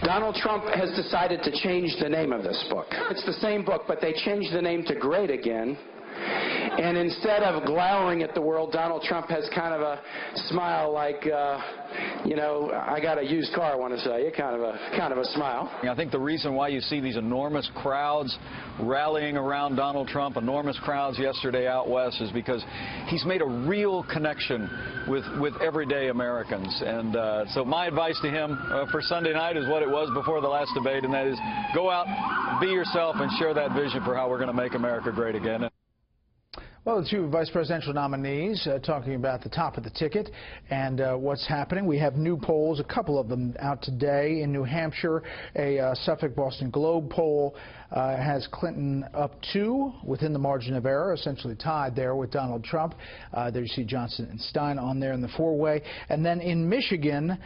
Donald Trump has decided to change the name of this book. It's the same book, but they changed the name to Great Again. And instead of glowering at the world, Donald Trump has kind of a smile like, you know, I got a used car, I want to say, kind of a smile. I think the reason why you see these enormous crowds rallying around Donald Trump, enormous crowds yesterday out west, is because he's made a real connection with everyday Americans. And so my advice to him for Sunday night is what it was before the last debate, and that is go out, be yourself, and share that vision for how we're going to make America great again. Well, the two vice presidential nominees talking about the top of the ticket and what's happening. We have new polls, a couple of them out today. In New Hampshire, a Suffolk Boston Globe poll has Clinton up 2 within the margin of error, essentially tied there with Donald Trump. There you see Johnson and Stein on there in the 4-way. And then in Michigan,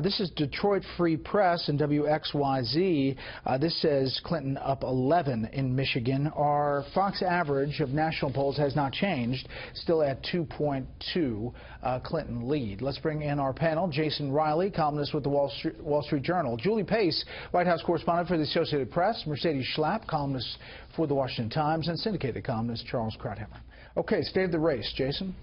this is Detroit Free Press and WXYZ. This says Clinton up 11 in Michigan. Our Fox average of national polls has not changed, still at 2.2 Clinton lead. Let's bring in our panel. Jason Riley, columnist with the Wall Street Journal. Julie Pace, White House correspondent for the Associated Press. Mercedes Schlapp, columnist for the Washington Times, and syndicated columnist Charles Krauthammer. Okay, state of the race, Jason.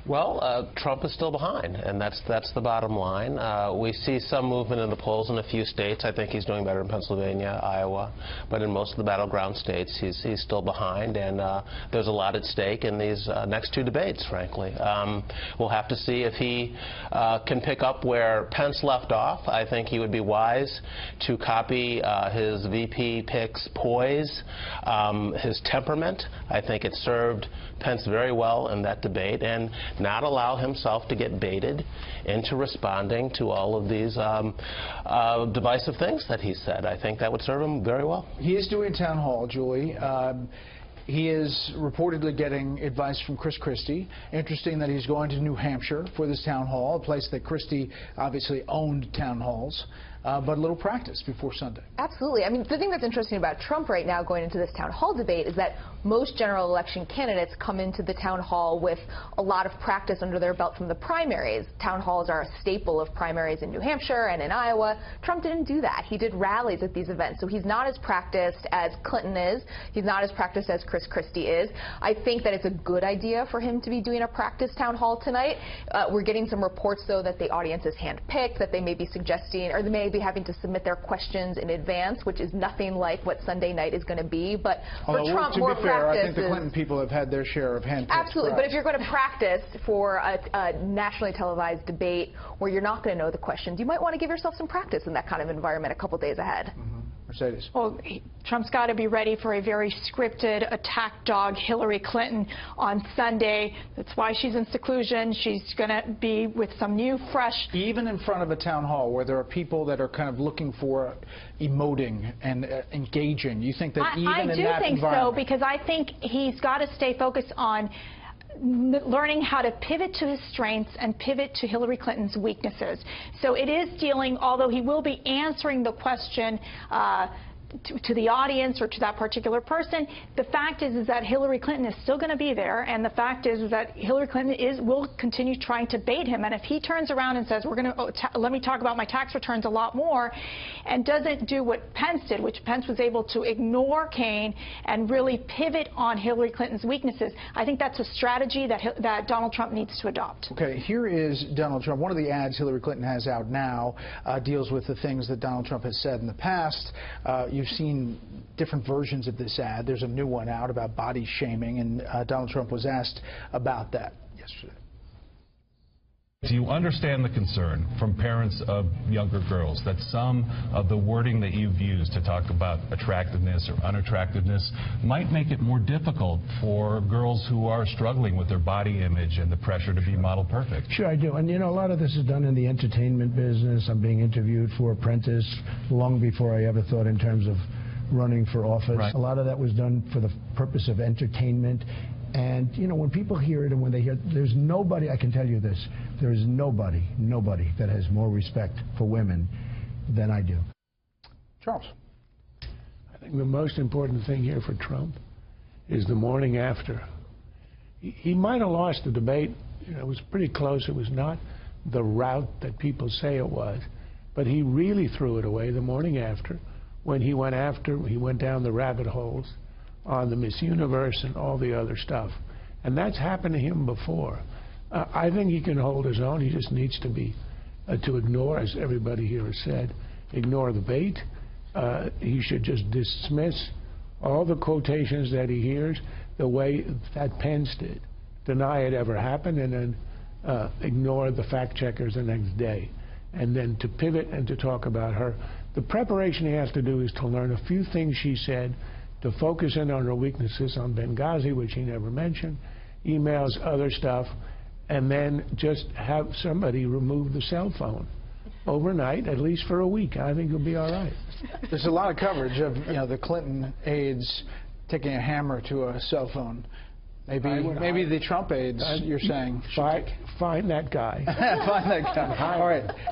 Well, Trump is still behind, and that's the bottom line. We see some movement in the polls in a few states. I think he's doing better in Pennsylvania, Iowa, but in most of the battleground states, he's still behind, and there's a lot at stake in these next 2 debates, frankly. We'll have to see if he can pick up where Pence left off. I think he would be wise to copy his VP pick's poise, his temperament. I think it served Pence very well in that debate, and not allow himself to get baited into responding to all of these divisive things that he said. I think that would serve him very well. He is doing a town hall, Julie. He is reportedly getting advice from Chris Christie. Interesting that he's going to New Hampshire for this town hall, a place that Christie obviously owned town halls. But a little practice before Sunday. Absolutely. I mean, the thing that's interesting about Trump right now going into this town hall debate is that most general election candidates come into the town hall with a lot of practice under their belt from the primaries. Town halls are a staple of primaries in New Hampshire and in Iowa. Trump didn't do that. He did rallies at these events. So he's not as practiced as Clinton is. He's not as practiced as Chris Christie is. I think that it's a good idea for him to be doing a practice town hall tonight. We're getting some reports, though, that the audience is handpicked, that they may be suggesting, or they may be having to submit their questions in advance, which is nothing like what Sunday night is going to be. But for Trump, more practice. I think the Clinton people have had their share of handpicked. Absolutely, but if you're going to practice for a nationally televised debate where you're not going to know the questions, you might want to give yourself some practice in that kind of environment a couple days ahead. Mercedes. Well, Trump's got to be ready for a very scripted attack dog Hillary Clinton on Sunday. That's why she's in seclusion. She's going to be with some new, fresh... Even in front of a town hall where there are people that are kind of looking for emoting and engaging, you think that even in that environment... I do think so, because I think he's got to stay focused on learning how to pivot to his strengths and pivot to Hillary Clinton's weaknesses. So it is dealing, although he will be answering the question to the audience or to that particular person, the fact is that Hillary Clinton is still going to be there, and the fact is that Hillary Clinton will continue trying to bait him. And if he turns around and says, let me talk about my tax returns a lot more, and doesn't do what Pence did, which Pence was able to ignore Kaine and really pivot on Hillary Clinton's weaknesses, I think that's a strategy that Donald Trump needs to adopt. Okay, here is Donald Trump. One of the ads Hillary Clinton has out now deals with the things that Donald Trump has said in the past. You've seen different versions of this ad. There's a new one out about body shaming, and Donald Trump was asked about that yesterday. Do you understand the concern from parents of younger girls that some of the wording that you've used to talk about attractiveness or unattractiveness might make it more difficult for girls who are struggling with their body image and the pressure to be model perfect? Sure, I do. And, you know, a lot of this is done in the entertainment business. I'm being interviewed for Apprentice long before I ever thought in terms of running for office. Right. A lot of that was done for the purpose of entertainment. And, you know, when people hear it and when they hear it, there's nobody, I can tell you this, there is nobody that has more respect for women than I do. Charles. I think the most important thing here for Trump is the morning after. He might have lost the debate. You know, it was pretty close. It was not the rout that people say it was. But But he really threw it away the morning after, when he went down the rabbit holes on the Miss Universe and all the other stuff. And that's happened to him before. I think he can hold his own. He just needs to ignore, as everybody here has said, ignore the bait. He should just dismiss all the quotations that he hears the way that Pence did. Deny it ever happened, and then ignore the fact checkers the next day. And then to pivot and to talk about her. The preparation he has to do is to learn a few things she said, to focus in on her weaknesses on Benghazi, which he never mentioned, emails, other stuff, and then just have somebody remove the cell phone overnight, at least for a week. I think he'll be all right. There's a lot of coverage of the Clinton aides taking a hammer to a cell phone. Maybe the Trump aides, you're saying, find that guy. Find that guy. All right.